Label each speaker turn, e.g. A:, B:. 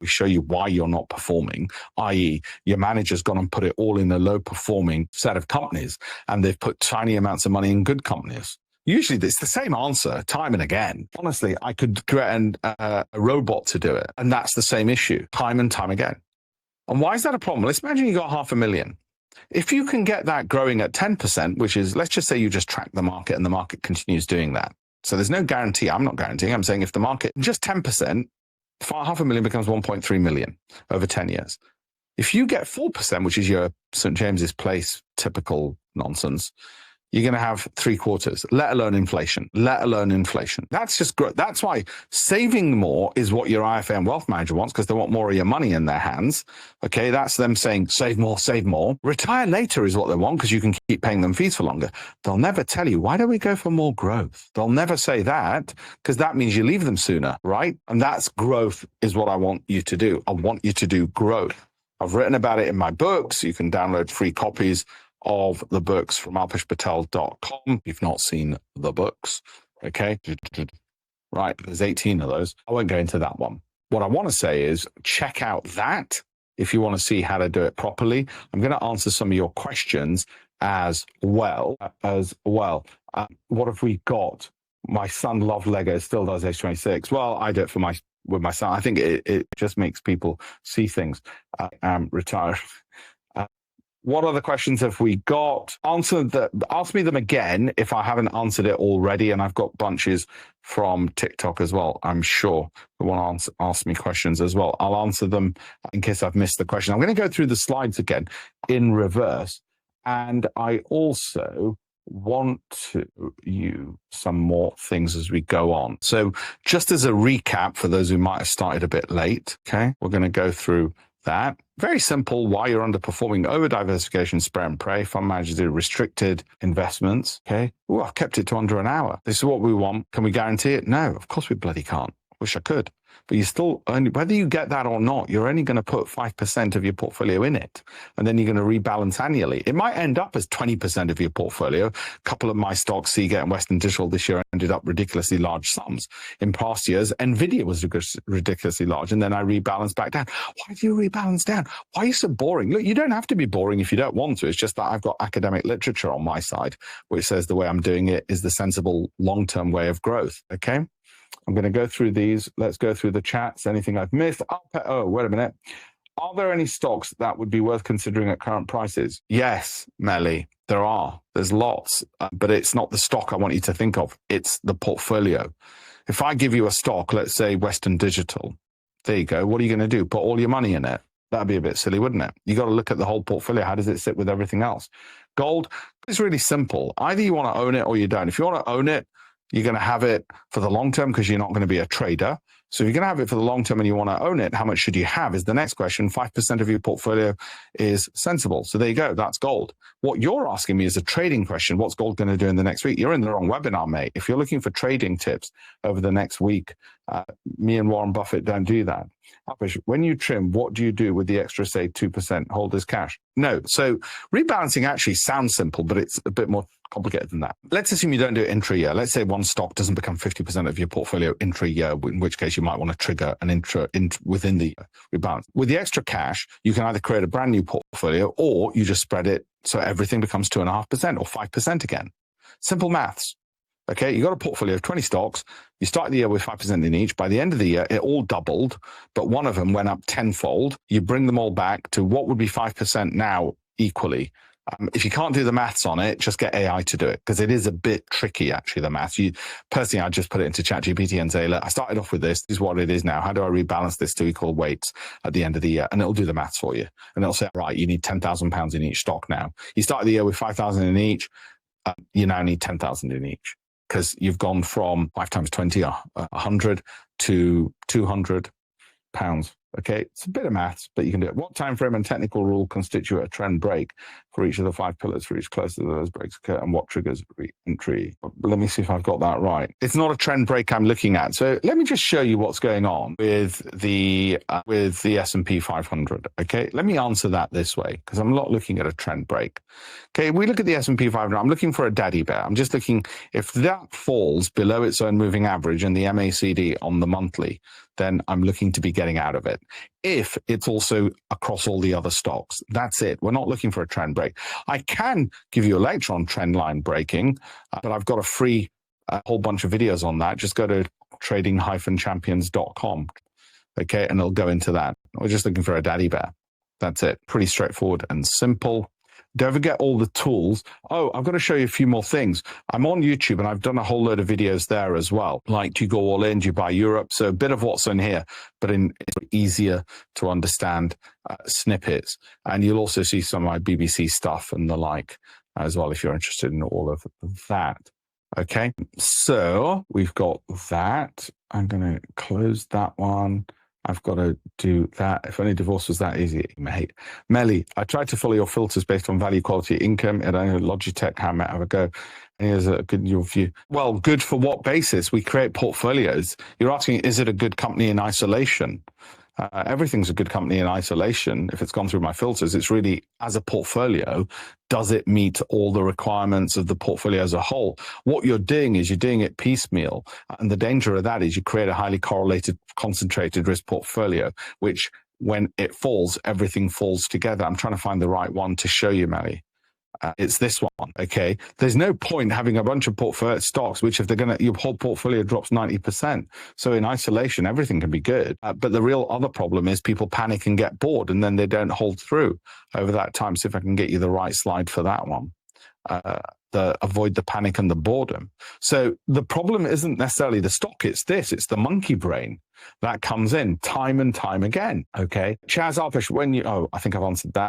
A: we show you why you're not performing, i.e. your manager's gone and put it all in a low performing set of companies and they've put tiny amounts of money in good companies. Usually it's the same answer time and again. Honestly, I could create a robot to do it. And that's the same issue time and time again. And why is that a problem? Let's imagine you got 500,000. If you can get that growing at 10%, which is, let's just say you just track the market and the market continues doing that. So there's no guarantee. I'm not guaranteeing. I'm saying if the market, just 10%, 500,000 becomes 1.3 million over 10 years. If you get 4%, which is your St. James's Place typical nonsense, you're going to have 3/4, let alone inflation, That's just growth. That's why saving more is what your IFA wealth manager wants, because they want more of your money in their hands. Okay, that's them saying, save more, save more. Retire later is what they want, because you can keep paying them fees for longer. They'll never tell you, why don't we go for more growth? They'll never say that, because that means you leave them sooner, right? And that's growth is what I want you to do. I want you to do growth. I've written about it in my books. You can download free copies of the books from alpeshpatel.com. If you've not seen the books, okay? Right, there's 18 of those. I won't go into that one. What I want to say is check out that if you want to see how to do it properly. I'm going to answer some of your questions as well. What have we got? My son loved Lego, still does age 26. Well, I do it with my son. I think it just makes people see things. Retire. What other questions have we got? Ask me them again if I haven't answered it already, and I've got bunches from TikTok as well. I'm sure they want to ask me questions as well. I'll answer them in case I've missed the question. I'm going to go through the slides again in reverse, and I also want to use some more things as we go on. So just as a recap for those who might have started a bit late, okay, we're going to go through that. Very simple. Why you're underperforming: over diversification, spray and pray. Fund managers do restricted investments. Okay. Oh, I've kept it to under an hour. This is what we want. Can we guarantee it? No, of course we bloody can't. Wish I could. But you still only, whether you get that or not, you're only going to put 5% of your portfolio in it. And then you're going to rebalance annually. It might end up as 20% of your portfolio. A couple of my stocks, Seagate and Western Digital, this year ended up ridiculously large sums. In past years, Nvidia was ridiculously large. And then I rebalanced back down. Why do you rebalance down? Why are you so boring? Look, you don't have to be boring if you don't want to. It's just that I've got academic literature on my side, which says the way I'm doing it is the sensible long-term way of growth. Okay. I'm going to go through these. Let's go through the chats. Anything I've missed? Oh, wait a minute. Are there any stocks that would be worth considering at current prices? Yes, Melly, there are. There's lots, but it's not the stock I want you to think of. It's the portfolio. If I give you a stock, let's say Western Digital, there you go. What are you going to do? Put all your money in it? That'd be a bit silly, wouldn't it? You got to look at the whole portfolio. How does it sit with everything else? Gold is really simple. Either you want to own it or you don't. If you want to own it, you're going to have it for the long term because you're not going to be a trader. So if you're going to have it for the long term and you want to own it, how much should you have is the next question. 5% of your portfolio is sensible. So there you go. That's gold. What you're asking me is a trading question. What's gold going to do in the next week? You're in the wrong webinar, mate. If you're looking for trading tips over the next week, me and Warren Buffett don't do that. When you trim, what do you do with the extra, say, 2% hold as cash? No. So rebalancing actually sounds simple, but it's a bit more complicated than that. Let's assume you don't do it intra-year. Let's say one stock doesn't become 50% of your portfolio intra-year, in which case you might want to trigger an within the rebalance. With the extra cash, you can either create a brand new portfolio or you just spread it so everything becomes 2.5% or 5% again. Simple maths. Okay, you got a portfolio of 20 stocks. You start the year with 5% in each. By the end of the year, it all doubled, but one of them went up tenfold. You bring them all back to what would be 5% now equally. If you can't do the maths on it, just get AI to do it, because it is a bit tricky, actually, the maths. Personally, I'd just put it into ChatGPT and say, look, I started off with this. This is what it is now. How do I rebalance this to equal weights at the end of the year? And it'll do the maths for you. And it'll say, right, you need £10,000 in each stock now. You started the year with 5,000 in each. You now need 10,000 in each, because you've gone from 5 times 20, 100 to £200. Okay, it's a bit of maths, but you can do it. What time frame and technical rule constitute a trend break for each of the 5 pillars for each closer to those breaks occur, and what triggers re-entry? Let me see if I've got that right. It's not a trend break I'm looking at. So let me just show you what's going on with the S&P 500. Okay, let me answer that this way, because I'm not looking at a trend break. Okay, we look at the S&P 500. I'm looking for a daddy bear. I'm just looking, if that falls below its own moving average and the MACD on the monthly, then I'm looking to be getting out of it. If it's also across all the other stocks, that's it. We're not looking for a trend break. I can give you a lecture on trend line breaking, but I've got a free whole bunch of videos on that. Just go to trading-champions.com. Okay, and it'll go into that. We're just looking for a daddy bear. That's it. Pretty straightforward and simple. Don't forget all the tools. Oh, I've got to show you a few more things. I'm on YouTube and I've done a whole load of videos there as well. Like, do you go all in? Do you buy Europe? So a bit of what's in here, but in easier to understand snippets. And you'll also see some of my BBC stuff and the like as well, if you're interested in all of that. Okay, so we've got that. I'm going to close that one. I've got to do that. If only divorce was that easy, mate. Melly, I tried to follow your filters based on value, quality, income. And I know Logitech, how might have a go? And here's a good your view. Well, good for what basis? We create portfolios. You're asking, is it a good company in isolation? Everything's a good company in isolation. If it's gone through my filters, it's really as a portfolio, does it meet all the requirements of the portfolio as a whole? What you're doing is you're doing it piecemeal. And the danger of that is you create a highly correlated, concentrated risk portfolio, which when it falls, everything falls together. I'm trying to find the right one to show you, Melly. It's this one, okay? There's no point having a bunch of portfolio stocks, which if they're going to, your whole portfolio drops 90%. So in isolation, everything can be good. But the real other problem is people panic and get bored and then they don't hold through over that time. So if I can get you the right slide for that one. Avoid the panic and the boredom. So the problem isn't necessarily the stock, it's the monkey brain that comes in time and time again. Okay. Chaz Arpish, I think I've answered that.